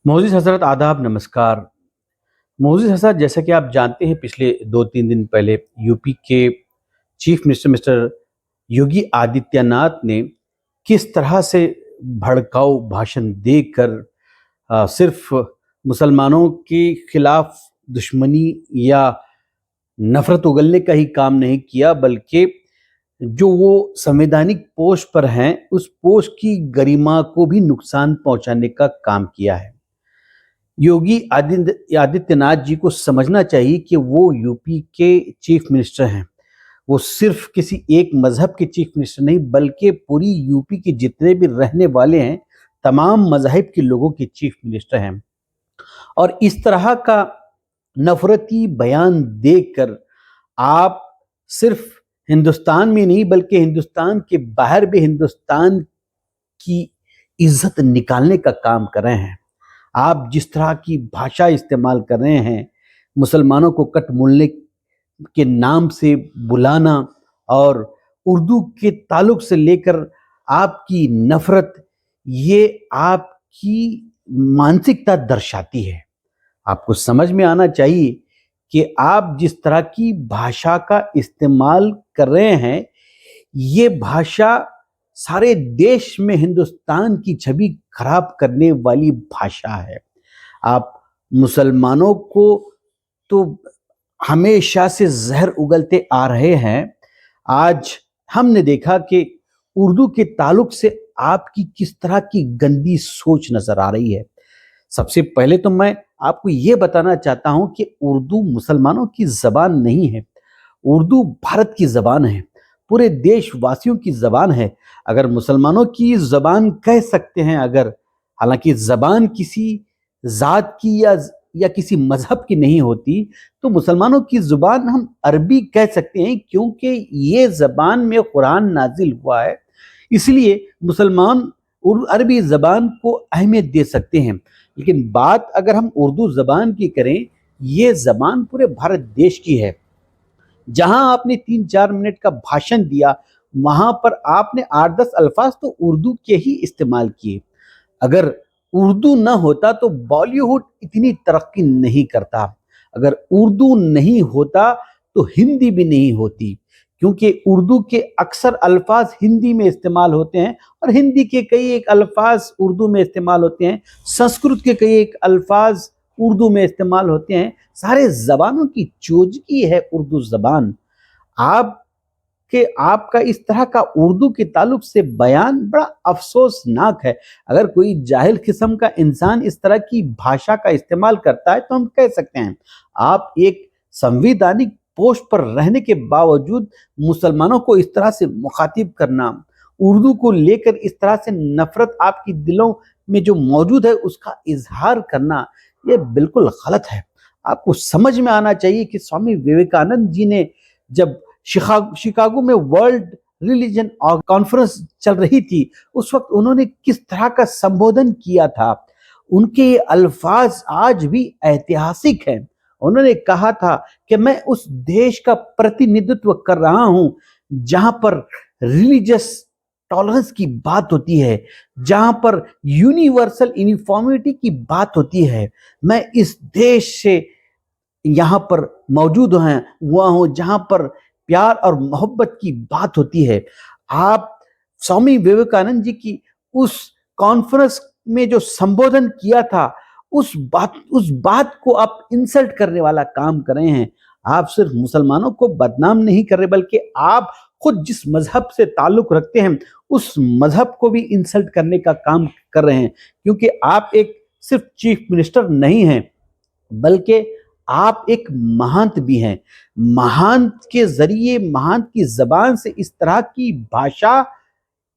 मोअज़्ज़िज़ हज़रत आदाब, नमस्कार। मोअज़्ज़िज़ हज़रत, जैसा कि आप जानते हैं, पिछले 2-3 दिन पहले यूपी के chief minister mister Yogi Adityanath ने किस तरह से भड़काऊ भाषण देकर सिर्फ़ मुसलमानों के खिलाफ दुश्मनी या नफ़रत उगलने का ही काम नहीं किया, बल्कि जो वो संवैधानिक पोस्ट पर हैं, उस पोस्ट की गरिमा को भी नुकसान पहुँचाने का काम किया है। योगी आदित्यनाथ जी को समझना चाहिए कि वो यूपी के चीफ मिनिस्टर हैं। वो सिर्फ किसी एक मजहब के चीफ मिनिस्टर नहीं, बल्कि पूरी यूपी के जितने भी रहने वाले हैं, तमाम मज़ाहिब के लोगों के चीफ मिनिस्टर हैं। और इस तरह का नफरती बयान देकर आप सिर्फ हिंदुस्तान में नहीं, बल्कि हिंदुस्तान के बाहर भी हिंदुस्तान की इज्जत निकालने का काम कर रहे हैं। आप जिस तरह की भाषा इस्तेमाल कर रहे हैं, मुसलमानों को कट मूलने के नाम से बुलाना और उर्दू के ताल्लुक से लेकर आपकी नफ़रत, ये आपकी मानसिकता दर्शाती है। आपको समझ में आना चाहिए कि आप जिस तरह की भाषा का इस्तेमाल कर रहे हैं, ये भाषा सारे देश में हिंदुस्तान की छवि खराब करने वाली भाषा है। आप मुसलमानों को तो हमेशा से ज़हर उगलते आ रहे हैं। आज हमने देखा कि उर्दू के ताल्लुक से आपकी किस तरह की गंदी सोच नज़र आ रही है। सबसे पहले तो मैं आपको ये बताना चाहता हूँ कि उर्दू मुसलमानों की ज़बान नहीं है। उर्दू भारत की ज़बान है, पूरे देशवासियों की ज़बान है। अगर मुसलमानों की ज़बान कह सकते हैं, अगर हालाँकि ज़बान किसी ज़ात की या किसी मज़हब की नहीं होती, तो मुसलमानों की ज़ुबान हम अरबी कह सकते हैं, क्योंकि ये ज़बान में कुरान नाज़िल हुआ है। इसलिए मुसलमान अरबी ज़बान को अहमियत दे सकते हैं। लेकिन बात अगर हम उर्दू ज़बान की करें, ये ज़बान पूरे भारत देश की है। जहां आपने 3-4 मिनट का भाषण दिया, वहां पर आपने 8-10 अल्फाज तो उर्दू के ही इस्तेमाल किए। अगर उर्दू ना होता तो बॉलीवुड इतनी तरक्की नहीं करता। अगर उर्दू नहीं होता तो हिंदी भी नहीं होती, क्योंकि उर्दू के अक्सर अल्फाज हिंदी में इस्तेमाल होते हैं और हिंदी के कई एक अल्फाज उर्दू में इस्तेमाल होते हैं। संस्कृत के कई एक अल्फाज उर्दू में इस्तेमाल होते हैं। सारे जबानों की चोजगी है उर्दू जबान। आप कि आपका इस तरह का उर्दू के ताल्लुक से बयान बड़ा अफसोसनाक है। अगर कोई जाहिल किस्म का इंसान इस तरह की भाषा का इस्तेमाल करता है, तो हम कह सकते हैं आप एक संवैधानिक पोस्ट पर रहने के बावजूद मुसलमानों को इस तरह से मुखातिब करना, उर्दू को लेकर इस तरह से नफरत आपकी दिलों में जो मौजूद है उसका इजहार करना, ये बिल्कुल गलत है। आपको समझ में आना चाहिए कि स्वामी विवेकानंद जी ने जब शिकागो में वर्ल्ड रिलीजन कॉन्फ्रेंस चल रही थी, उस वक्त उन्होंने किस तरह का संबोधन किया था। उनके ये अल्फाज आज भी ऐतिहासिक हैं। उन्होंने कहा था कि मैं उस देश का प्रतिनिधित्व कर रहा हूं जहां पर रिलीजियस टॉलरेंस की बात होती है, जहां पर यूनिवर्सल यूनिफॉर्मिटी की बात होती है। मैं इस देश से यहाँ पर मौजूद हैं हुआ हूँ जहाँ पर प्यार और मोहब्बत की बात होती है। आप स्वामी विवेकानंद जी की उस कॉन्फ्रेंस में जो संबोधन किया था, उस बात को आप इंसल्ट करने वाला काम कर रहे हैं। आप सिर्फ मुसलमानों को बदनाम नहीं कर रहे, बल्कि आप खुद जिस मजहब से ताल्लुक रखते हैं, उस मजहब को भी इंसल्ट करने का काम कर रहे हैं। क्योंकि आप एक सिर्फ चीफ मिनिस्टर नहीं हैं, बल्कि आप एक महंत भी हैं। महंत के ज़रिए, महंत की ज़बान से इस तरह की भाषा,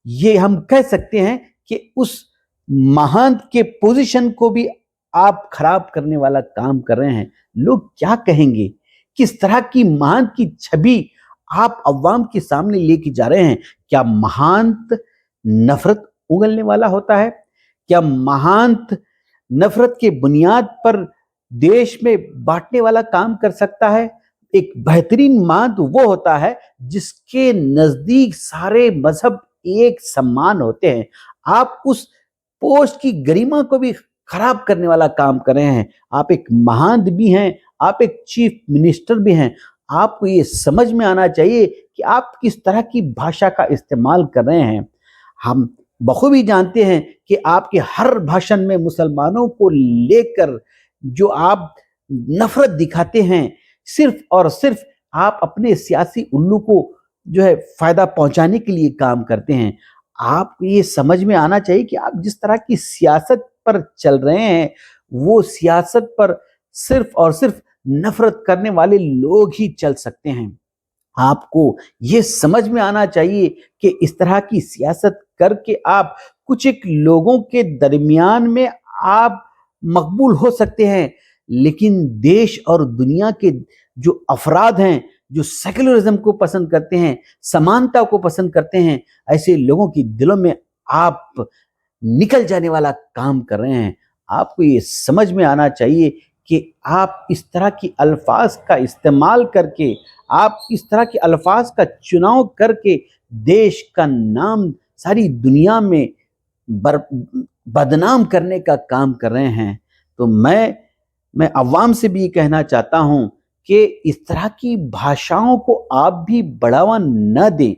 ये हम कह सकते हैं कि उस महंत के पोजीशन को भी आप खराब करने वाला काम कर रहे हैं। लोग क्या कहेंगे? किस तरह की महंत की छवि आप अवाम के सामने लेके जा रहे हैं? क्या महंत नफ़रत उगलने वाला होता है? क्या महंत नफ़रत के बुनियाद पर देश में बांटने वाला काम कर सकता है? एक बेहतरीन महंत वो होता है जिसके नजदीक सारे मजहब एक समान होते हैं। आप उस पोस्ट की गरिमा को भी खराब करने वाला काम कर रहे हैं। आप एक महान भी हैं, आप एक चीफ मिनिस्टर भी हैं। आपको ये समझ में आना चाहिए कि आप किस तरह की भाषा का इस्तेमाल कर रहे हैं। हम बखूबी जानते हैं कि आपके हर भाषण में मुसलमानों को लेकर जो आप नफ़रत दिखाते हैं, सिर्फ़ और सिर्फ़ आप अपने सियासी उल्लू को जो है फ़ायदा पहुँचाने के लिए काम करते हैं। आपको ये समझ में आना चाहिए कि आप जिस तरह की सियासत पर चल रहे हैं, वो सियासत पर सिर्फ़ और सिर्फ़ नफ़रत करने वाले लोग ही चल सकते हैं। आपको ये समझ में आना चाहिए कि इस तरह की सियासत करके आप कुछ एक लोगों के दरमियान में आप मकबूल हो सकते हैं, लेकिन देश और दुनिया के जो अफ़राद हैं, जो सेक्युलरिज़्म को पसंद करते हैं, समानता को पसंद करते हैं, ऐसे लोगों के दिलों में आप निकल जाने वाला काम कर रहे हैं। आपको ये समझ में आना चाहिए कि आप इस तरह की अल्फाज का इस्तेमाल करके, आप इस तरह के अल्फाज का चुनाव करके देश का नाम सारी दुनिया में बर बदनाम करने का काम कर रहे हैं। तो मैं अवाम से भी ये कहना चाहता हूँ कि इस तरह की भाषाओं को आप भी बढ़ावा न दें।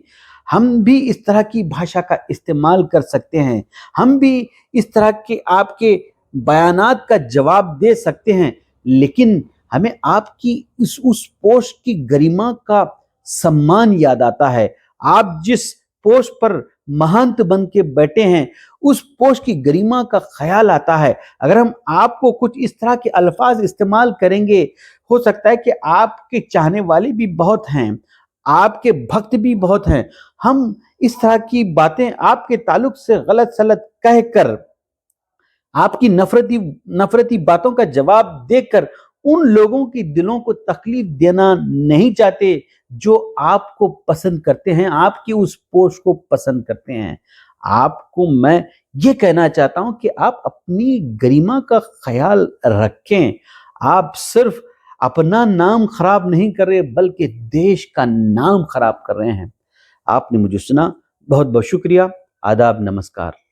हम भी इस तरह की भाषा का इस्तेमाल कर सकते हैं। हम भी इस तरह के आपके बयानात का जवाब दे सकते हैं, लेकिन हमें आपकी इस उस पोस्ट की गरिमा का सम्मान याद आता है। आप जिस पोस्ट पर महंत बन के बैठे हैं, उस पोस्ट की गरिमा का ख्याल आता है। अगर हम आपको कुछ इस तरह के अल्फाज इस्तेमाल करेंगे, हो सकता है कि आपके चाहने वाले भी बहुत हैं, आपके भक्त भी बहुत हैं। हम इस तरह की बातें आपके ताल्लुक से गलत-सलत कहकर, आपकी नफ़रती नफ़रती बातों का जवाब देकर उन लोगों के दिलों को तकलीफ देना नहीं चाहते, जो आपको पसंद करते हैं, आपकी उस पोस्ट को पसंद करते हैं। आपको मैं ये कहना चाहता हूँ कि आप अपनी गरिमा का ख़याल रखें। आप सिर्फ़ अपना नाम ख़राब नहीं कर रहे, बल्कि देश का नाम ख़राब कर रहे हैं। आपने मुझे सुना, बहुत-बहुत शुक्रिया। आदाब, नमस्कार।